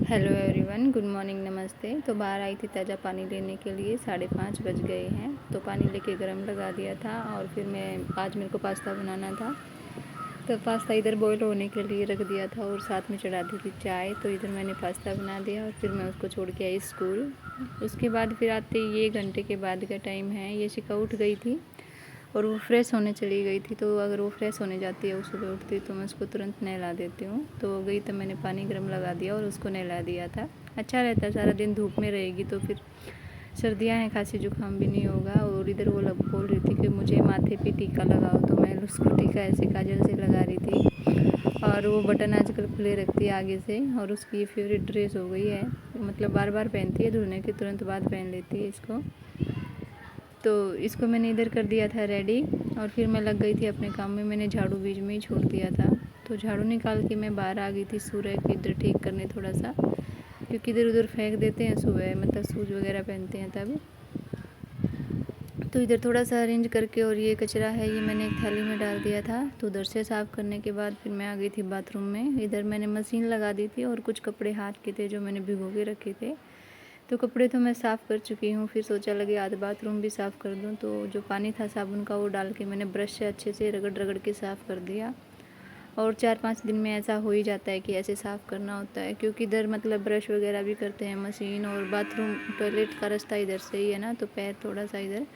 Hello everyone, good morning, नमस्ते। तो बाहर आई थी ताज़ा पानी लेने के लिए। 5:30 बज गए हैं। तो पानी लेके गरम लगा दिया था और फिर आज मेरे को पास्ता बनाना था। तो पास्ता इधर बॉईल होने के लिए रख दिया था और साथ में चढ़ा दी थी चाय। तो इधर मैंने पास्ता बना दिया और फिर मैं उसको छोड़ के आई स्कूल। उसके बाद फिर आते ये घंटे के बाद का टाइम है। ये शिका उठ गई थी और वो फ्रेश होने चली गई थी। तो अगर वो फ्रेश होने जाती है, वो सुबह उठती तो मैं उसको तुरंत नहला देती हूँ। तो वो गई तो मैंने पानी गर्म लगा दिया और उसको नहला दिया था। अच्छा रहता है, सारा दिन धूप में रहेगी तो फिर सर्दियाँ हैं, खांसी जुकाम भी नहीं होगा। और इधर वो बोल रही थी कि मुझे माथे पे टीका लगाओ, तो मैं उसको टीका ऐसे काजल से लगा रही थी। और वो बटन आजकल खुले रखती है आगे से और उसकी फेवरेट ड्रेस हो गई है। मतलब बार बार पहनती है, धुलने के तुरंत बाद पहन लेती है इसको। तो इसको मैंने इधर कर दिया था रेडी और फिर मैं लग गई थी अपने काम में। मैंने झाड़ू बीच में ही छोड़ दिया था। तो झाड़ू निकाल के मैं बाहर आ गई थी सूरज को इधर ठीक करने थोड़ा सा, क्योंकि इधर उधर फेंक देते हैं सुबह, मतलब शूज वगैरह पहनते हैं तब। तो इधर थोड़ा सा अरेंज करके, और ये कचरा है ये मैंने एक थाली में डाल दिया था। तो उधर से साफ़ करने के बाद फिर मैं आ गई थी बाथरूम में। इधर मैंने मशीन लगा दी थी और कुछ कपड़े हाथ के थे जो मैंने भिगो के रखे थे। तो कपड़े तो मैं साफ़ कर चुकी हूँ। फिर सोचा लगे आज बाथरूम भी साफ़ कर दूँ। तो जो पानी था साबुन का वो डाल के मैंने ब्रश से अच्छे से रगड़ रगड़ के साफ़ कर दिया। और 4-5 दिन में ऐसा हो ही जाता है कि ऐसे साफ़ करना होता है, क्योंकि इधर मतलब ब्रश वगैरह भी करते हैं मशीन, और बाथरूम टॉयलेट का रास्ता इधर से ही है ना, तो पैर थोड़ा सा इधर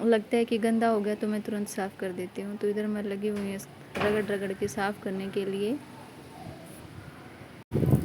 लगता है कि गंदा हो गया तो मैं तुरंत साफ़ कर देती हूँ। तो इधर मैं लगी हुई है रगड़ रगड़ के साफ़ करने के लिए।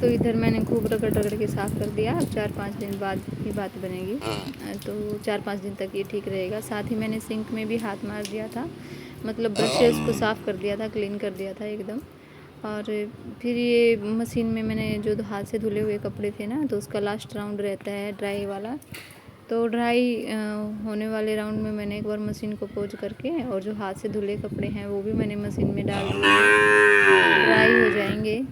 तो इधर मैंने खूब रगड़ रगड़ के साफ़ कर दिया। अब 4-5 दिन बाद ही बात बनेगी, तो 4-5 दिन तक ये ठीक रहेगा। साथ ही मैंने सिंक में भी हाथ मार दिया था, मतलब ब्रश से उसको साफ़ कर दिया था, क्लीन कर दिया था एकदम। और फिर ये मशीन में मैंने जो हाथ से धुले हुए कपड़े थे ना, तो उसका लास्ट राउंड रहता है ड्राई वाला। तो ड्राई होने वाले राउंड में मैंने एक बार मशीन को पोंछ करके, और जो हाथ से धुले कपड़े हैं वो भी मैंने मशीन में डाल दिए, ड्राई हो जाएंगे।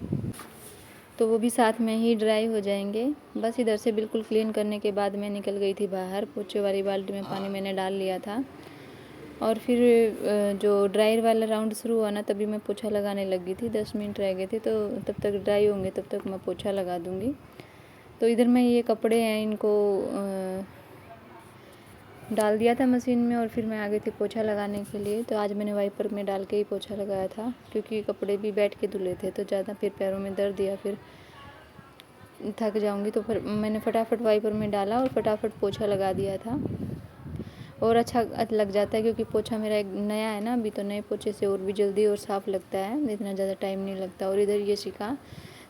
तो वो भी साथ में ही ड्राई हो जाएंगे। बस इधर से बिल्कुल क्लीन करने के बाद मैं निकल गई थी बाहर। पोछे वाली बाल्टी में पानी मैंने डाल लिया था। और फिर जो ड्रायर वाला राउंड शुरू हुआ ना, तभी मैं पोछा लगाने लगी थी। 10 मिनट रह गए थे, तो तब तक ड्राई होंगे, तब तक मैं पोछा लगा दूँगी। तो इधर मैं ये कपड़े हैं इनको डाल दिया था मशीन में, और फिर मैं आ गई थी पोछा लगाने के लिए। तो आज मैंने वाइपर में डाल के ही पोछा लगाया था, क्योंकि कपड़े भी बैठ के धुले थे तो ज़्यादा फिर पैरों में दर्द या फिर थक जाऊंगी। तो फिर मैंने फटाफट वाइपर में डाला और फटाफट पोछा लगा दिया था। और अच्छा लग जाता है, क्योंकि पोछा मेरा एक नया है ना अभी, तो नए पोछे से और भी जल्दी और साफ़ लगता है, इतना ज़्यादा टाइम नहीं लगता। और इधर ये शिका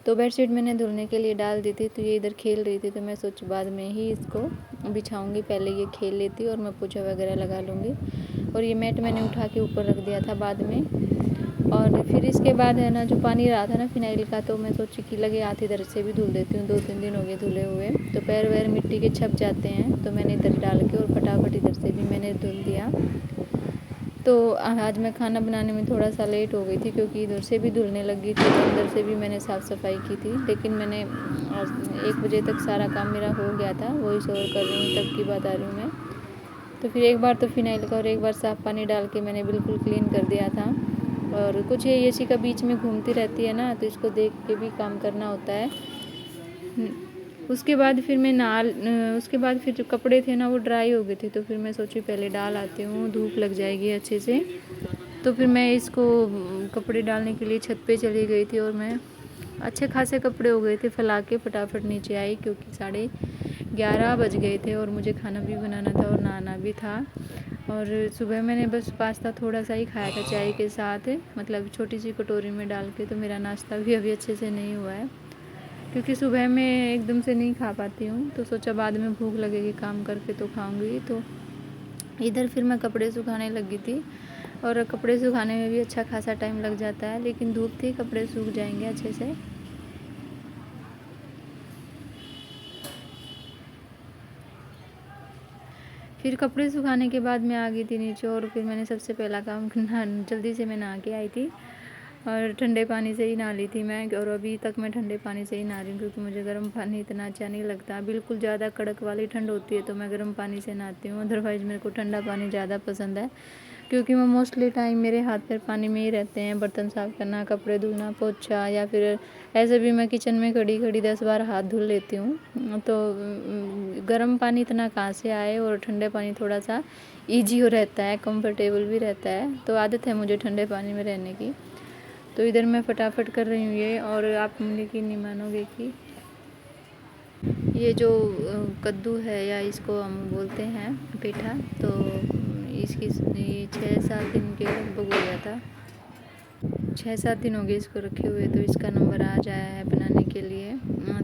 तो बेडशीट मैंने धुलने के लिए डाल दी थी, तो ये इधर खेल रही थी। तो मैं सोची बाद में ही इसको बिछाऊंगी, पहले ये खेल लेती और मैं पोछा वगैरह लगा लूँगी। और ये मैट मैंने उठा के ऊपर रख दिया था बाद में। और फिर इसके बाद है ना, जो पानी रहा था ना फिनाइल का, तो मैं सोची कि लगे हाथ इधर से भी धुल देती हूँ। 2-3 दिन हो गए धुले हुए, तो पैर वैर मिट्टी के छप जाते हैं। तो मैंने इधर डाल के और फटाफट इधर से भी मैंने धुल दिया। तो आज मैं खाना बनाने में थोड़ा सा लेट हो गई थी, क्योंकि इधर से भी धुलने लगी थी, अंदर से भी मैंने साफ़ सफाई की थी। लेकिन मैंने आज 1 बजे तक सारा काम मेरा हो गया था, वॉइस ओवर कर रही हूँ तब की बात आ रही हूँ मैं। तो फिर एक बार तो फिनाइल का और एक बार साफ़ पानी डाल के मैंने बिल्कुल क्लीन कर दिया था। और कुछ ये शिका बीच में घूमती रहती है ना, तो इसको देख के भी काम करना होता है। उसके बाद फिर उसके बाद फिर जो कपड़े थे ना वो ड्राई हो गए थे, तो फिर मैं सोची पहले डाल आती हूँ, धूप लग जाएगी अच्छे से। तो फिर मैं इसको कपड़े डालने के लिए छत पे चली गई थी, और मैं अच्छे खासे कपड़े हो गए थे, फैला के फटाफट नीचे आई, क्योंकि 11:30 बज गए थे और मुझे खाना भी बनाना था और नहाना भी था। और सुबह मैंने बस पास्ता थोड़ा सा ही खाया था चाय के साथ, मतलब छोटी सी कटोरी में डाल के। तो मेरा नाश्ता भी अभी अच्छे से नहीं हुआ है, क्योंकि सुबह मैं एकदम से नहीं खा पाती हूँ। तो सोचा बाद में भूख लगेगी काम करके तो खाऊंगी। तो इधर फिर मैं कपड़े सुखाने लगी थी, और कपड़े सुखाने में भी अच्छा खासा टाइम लग जाता है, लेकिन धूप थी, कपड़े सूख जाएंगे अच्छे से। फिर कपड़े सुखाने के बाद मैं आ गई थी नीचे, और फिर मैंने सबसे पहला काम जल्दी से मैं नहा के आई थी, और ठंडे पानी से ही नहा ली थी मैं। और अभी तक मैं ठंडे पानी से ही नहा रही हूँ, क्योंकि मुझे गर्म पानी इतना अच्छा नहीं लगता। बिल्कुल ज़्यादा कड़क वाली ठंड होती है तो मैं गर्म पानी से नहाती हूँ, अदरवाइज़ मेरे को ठंडा पानी ज़्यादा पसंद है। क्योंकि मैं मोस्टली टाइम मेरे हाथ पैर पानी में ही रहते हैं, बर्तन साफ़ करना, कपड़े धुलना, पोछा, या फिर ऐसे भी मैं किचन में खड़ी खड़ी 10 बार हाथ धुल लेती हूँ। तो गर्म पानी इतना कहाँ से आए, और ठंडे पानी थोड़ा सा ईजी हो रहता है, कंफर्टेबल भी रहता है, तो आदत है मुझे ठंडे पानी में रहने की। तो इधर मैं फटाफट कर रही हूँ ये, और आप यकीन नहीं मानोगे कि ये जो कद्दू है, या इसको हम बोलते हैं पेठा, तो इसकी 6-7 दिन के लगभग हो गया था, 6-7 दिन हो गए इसको रखे हुए। तो इसका नंबर आज आया है बनाने के लिए।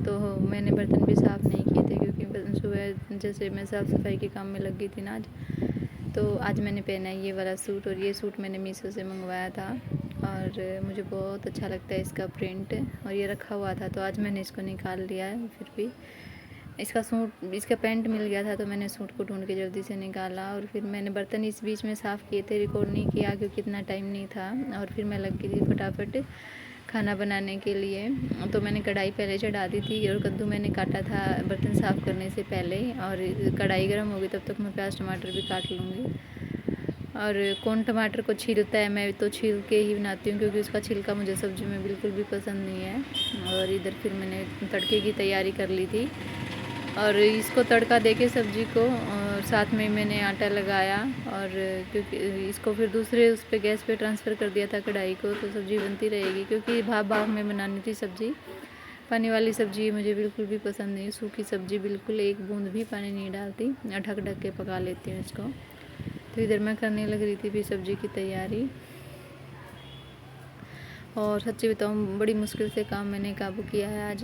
तो मैंने बर्तन भी साफ़ नहीं किए थे, क्योंकि सुबह जैसे मैं साफ़ सफाई के काम में लग गई थी ना आज। तो आज मैंने पहना है ये वाला सूट, और ये सूट मैंने मीशो से मंगवाया था, और मुझे बहुत अच्छा लगता है इसका प्रिंट, और ये रखा हुआ था, तो आज मैंने इसको निकाल लिया है। फिर भी इसका सूट, इसका पैंट मिल गया था, तो मैंने सूट को ढूंढ के जल्दी से निकाला। और फिर मैंने बर्तन इस बीच में साफ़ किए थे, रिकॉर्ड नहीं किया क्योंकि इतना टाइम नहीं था, और फिर मैं लग गई थी फटाफट खाना बनाने के लिए। तो मैंने कढ़ाई पहले चढ़ा दी थी, और कद्दू मैंने काटा था बर्तन साफ़ करने से पहले, और कढ़ाई गर्म होगी तब तक मैं प्याज टमाटर भी काट लूँगी। और कौन टमाटर को छीलता है, मैं तो छील के ही बनाती हूँ, क्योंकि उसका छिलका मुझे सब्ज़ी में बिल्कुल भी पसंद नहीं है। और इधर फिर मैंने तड़के की तैयारी कर ली थी, और इसको तड़का देके सब्ज़ी को, और साथ में मैंने आटा लगाया, और क्योंकि इसको फिर दूसरे उस पे गैस पे ट्रांसफ़र कर दिया था कढ़ाई को, तो सब्ज़ी बनती रहेगी। क्योंकि भाप भाप में बनानी थी सब्ज़ी, पानी वाली सब्ज़ी मुझे बिल्कुल भी पसंद नहीं, सूखी सब्ज़ी बिल्कुल एक बूंद भी पानी नहीं डालती, ढक ढक के पका लेती हूँ इसको। तो इधर मैं करने लग रही थी भी सब्ज़ी की तैयारी, और सच्ची बताऊँ बड़ी मुश्किल से काम मैंने काबू किया है आज,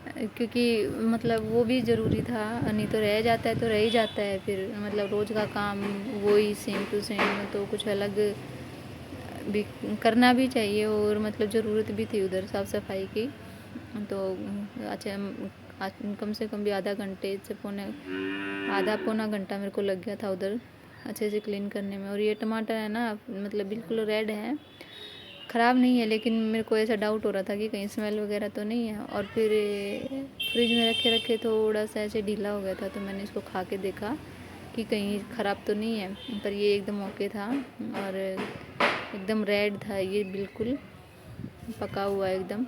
क्योंकि मतलब वो भी ज़रूरी था, नहीं तो रह जाता है तो रह ही जाता है। फिर मतलब रोज़ का काम वही सेम टू सेम, तो कुछ अलग भी करना भी चाहिए, और मतलब ज़रूरत भी थी उधर साफ़ सफाई की। तो अच्छा, कम से कम भी आधा पौना घंटा मेरे को लग गया था उधर अच्छे से क्लीन करने में। और ये टमाटर है ना, मतलब बिल्कुल रेड है, ख़राब नहीं है, लेकिन मेरे को ऐसा डाउट हो रहा था कि कहीं स्मेल वगैरह तो नहीं है। और फिर फ्रिज में रखे रखे थोड़ा सा ऐसे ढीला हो गया था, तो मैंने इसको खा के देखा कि कहीं ख़राब तो नहीं है, पर ये एकदम ओके था, और एकदम रेड था ये, बिल्कुल पका हुआ एकदम।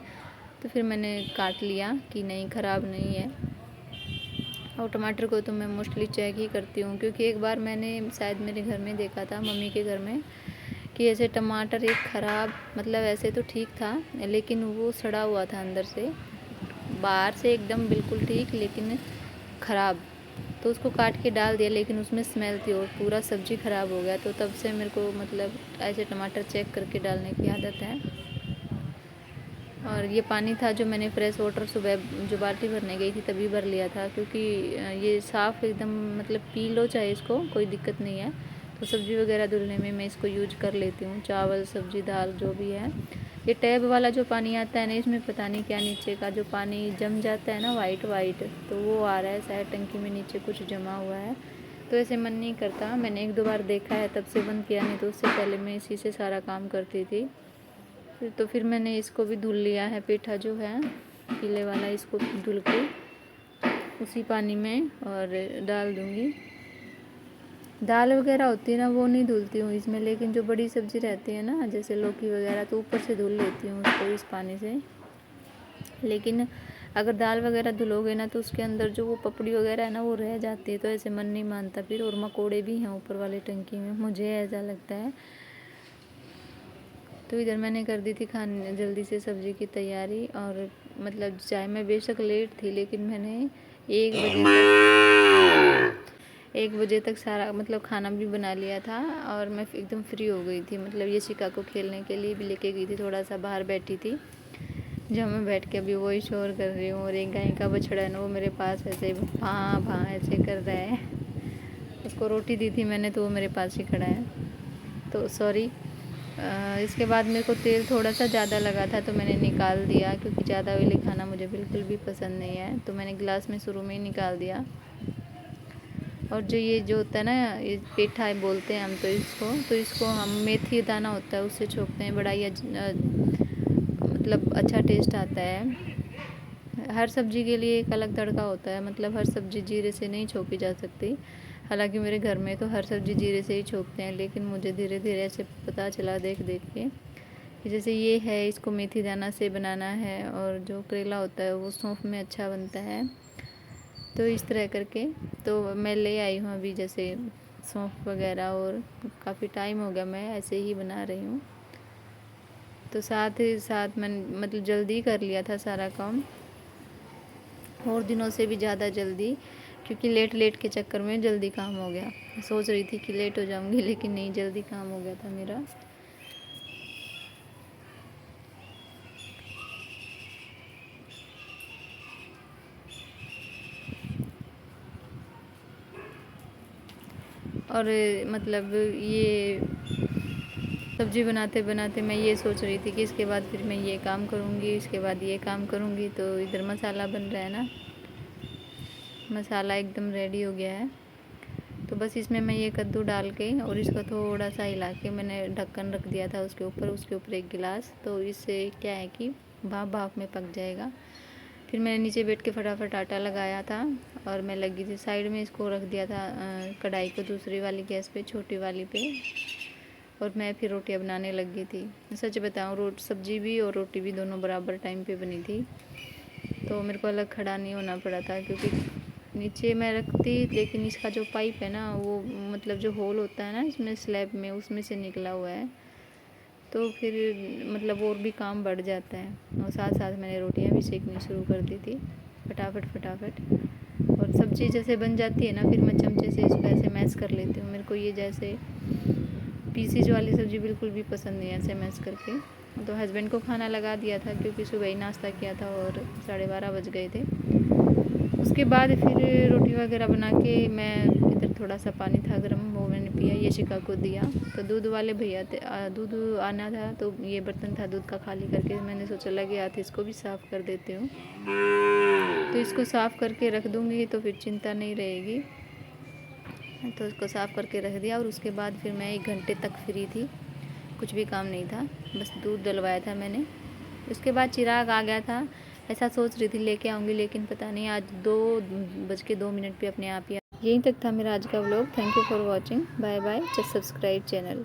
तो फिर मैंने काट लिया कि नहीं, ख़राब नहीं है। और टमाटर को तो मैं मोस्टली चेक ही करती हूँ, क्योंकि एक बार मैंने शायद मेरे घर में देखा था, मम्मी के घर में, कि ऐसे टमाटर एक ख़राब, मतलब ऐसे तो ठीक था, लेकिन वो सड़ा हुआ था अंदर से, बाहर से एकदम बिल्कुल ठीक, लेकिन ख़राब। तो उसको काट के डाल दिया, लेकिन उसमें स्मेल थी, और पूरा सब्ज़ी ख़राब हो गया। तो तब से मेरे को मतलब ऐसे टमाटर चेक करके डालने की आदत है। और ये पानी था जो मैंने फ्रेश वाटर सुबह जो बाल्टी भरने गई थी तभी भर लिया था, क्योंकि ये साफ़ एकदम, मतलब पी लो चाहे इसको, कोई दिक्कत नहीं है। तो सब्ज़ी वगैरह धुलने में मैं इसको यूज कर लेती हूँ, चावल सब्ज़ी दाल जो भी है। ये टैब वाला जो पानी आता है ना, इसमें पता नहीं क्या नीचे का जो पानी जम जाता है ना, वाइट वाइट, तो वो आ रहा है शायद, टंकी में नीचे कुछ जमा हुआ है। तो ऐसे मन नहीं करता, मैंने 1-2 बार देखा है तब से बंद किया, नहीं तो उससे पहले मैं इसी से सारा काम करती थी। तो फिर मैंने इसको भी धुल लिया है, पेठा जो है पीले वाला, इसको धुल के उसी पानी में और डाल दूँगी। दाल वगैरह होती है ना, वो नहीं धुलती हूँ इसमें, लेकिन जो बड़ी सब्ज़ी रहती है ना, जैसे लौकी वगैरह, तो ऊपर से धुल लेती हूँ उसको इस पानी से। लेकिन अगर दाल वगैरह धुलोगे ना, तो उसके अंदर जो वो पपड़ी वगैरह है ना, वो रह जाती है, तो ऐसे मन नहीं मानता फिर। और मकोड़े भी हैं ऊपर वाले टंकी में, मुझे ऐसा लगता है। तो इधर मैंने कर दी थी खाने जल्दी से सब्ज़ी की तैयारी, और मतलब चाय में बेशक लेट थी, लेकिन मैंने 1 बजे तक सारा मतलब खाना भी बना लिया था, और मैं एकदम फ्री हो गई थी। मतलब ये शिका को खेलने के लिए भी लेके गई थी, थोड़ा सा बाहर बैठी थी, जहाँ मैं बैठ के अभी वही शोर कर रही हूँ। और एक गाय का बछड़ा है ना, वो मेरे पास ऐसे भाँ भाँ ऐसे कर रहा है। उसको रोटी दी थी मैंने, तो वो मेरे पास ही खड़ा है। तो सॉरी। इसके बाद मेरे को तेल थोड़ा सा ज़्यादा लगा था, तो मैंने निकाल दिया, क्योंकि ज़्यादा ऑयली खाना मुझे बिल्कुल भी पसंद नहीं है। तो मैंने गिलास में शुरू में ही निकाल दिया। और जो ये जो होता है ना, ये पेठा बोलते हैं हम तो इसको हम मेथी दाना होता है उससे छोंकते हैं, बड़ा ही मतलब अच्छा टेस्ट आता है। हर सब्ज़ी के लिए एक अलग तड़का होता है, मतलब हर सब्ज़ी जीरे से नहीं छोंकी जा सकती, हालांकि मेरे घर में तो हर सब्ज़ी जीरे से ही छोंकते हैं, लेकिन मुझे धीरे धीरे ऐसे पता चला देख देख के कि जैसे ये है इसको मेथी दाना से बनाना है, और जो करेला होता है वो सौंफ में अच्छा बनता है। तो इस तरह करके तो मैं ले आई हूँ अभी जैसे सौंफ वगैरह, और काफ़ी टाइम हो गया मैं ऐसे ही बना रही हूँ। तो साथ ही साथ मैंने मतलब जल्दी कर लिया था सारा काम, और दिनों से भी ज़्यादा जल्दी, क्योंकि लेट के चक्कर में जल्दी काम हो गया। सोच रही थी कि लेट हो जाऊंगी, लेकिन नहीं, जल्दी काम हो गया था मेरा। और मतलब ये सब्ज़ी बनाते बनाते मैं ये सोच रही थी कि इसके बाद फिर मैं ये काम करूँगी, इसके बाद ये काम करूँगी। तो इधर मसाला बन रहा है ना, मसाला एकदम रेडी हो गया है। तो बस इसमें मैं ये कद्दू डाल के और इसको थोड़ा सा हिला के मैंने ढक्कन रख दिया था उसके ऊपर एक गिलास। तो इससे क्या है कि भाप में पक जाएगा। फिर मैंने नीचे बैठ के फटाफट आटा लगाया था, और मैं लगी थी साइड में, इसको रख दिया था कढ़ाई को दूसरी वाली गैस पे, छोटी वाली पे, और मैं फिर रोटियां बनाने लग गई थी। सच बताऊँ, सब्जी भी और रोटी भी दोनों बराबर टाइम पे बनी थी। तो मेरे को अलग खड़ा नहीं होना पड़ा था, क्योंकि नीचे मैं रखती, लेकिन इसका जो पाइप है ना, वो मतलब जो होल होता है ना इसमें स्लैब में, उसमें से निकला हुआ है। तो फिर मतलब और भी काम बढ़ जाता है। और साथ साथ मैंने रोटियां भी सेकनी शुरू कर दी थी फटाफट। और सब्ज़ी जैसे बन जाती है ना, फिर मैं चमचे से इसको ऐसे मैश कर लेती हूँ। मेरे को ये जैसे पीसीज वाली सब्ज़ी बिल्कुल भी पसंद नहीं है ऐसे मैश करके। तो हस्बैंड को खाना लगा दिया था, क्योंकि सुबह ही नाश्ता किया था और 12:30 बज गए थे। उसके बाद फिर रोटी वगैरह बना के मैं इधर थोड़ा सा पानी था गर्म, वो मैंने पिया, ये शिका को दिया। तो दूध वाले भैया थे, दूध आना था, तो ये बर्तन था दूध का खाली करके मैंने सोचा लगे हाथ इसको भी साफ़ कर देती हूँ। तो इसको साफ़ करके रख दूँगी तो फिर चिंता नहीं रहेगी। तो इसको साफ़ करके रख दिया, और उसके बाद फिर मैं 1 घंटे तक फ्री थी, कुछ भी काम नहीं था, बस दूध डलवाया था मैंने। उसके बाद चिराग आ गया था। ऐसा सोच रही थी लेके आऊँगी, लेकिन पता नहीं आज 2:02 पे अपने आप ही। यहीं तक था मेरा आज का vlog. Thank you for watching. Bye bye. Just subscribe channel.